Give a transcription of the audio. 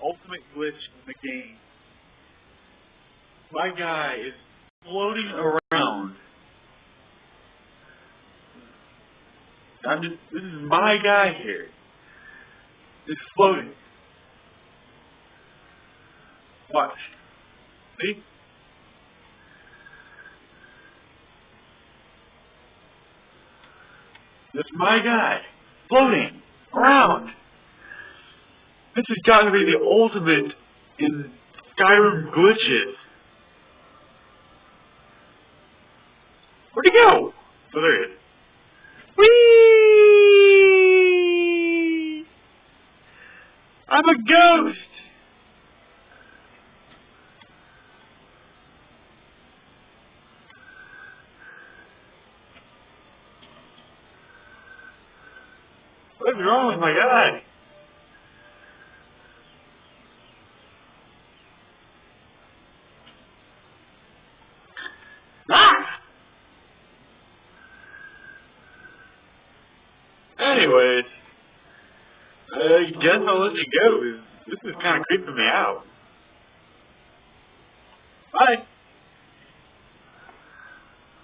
ultimate glitch in the game. My guy is floating around. This is my guy here. It's floating. Watch. See? This is my guy. Floating around. This has got to be the ultimate in Skyrim glitches. Where'd he go? Oh, there he is. Whee! I'm a ghost! What's wrong with my guy? Ah! Anyways, I guess I'll let you go. This is kind of creeping me out. Bye.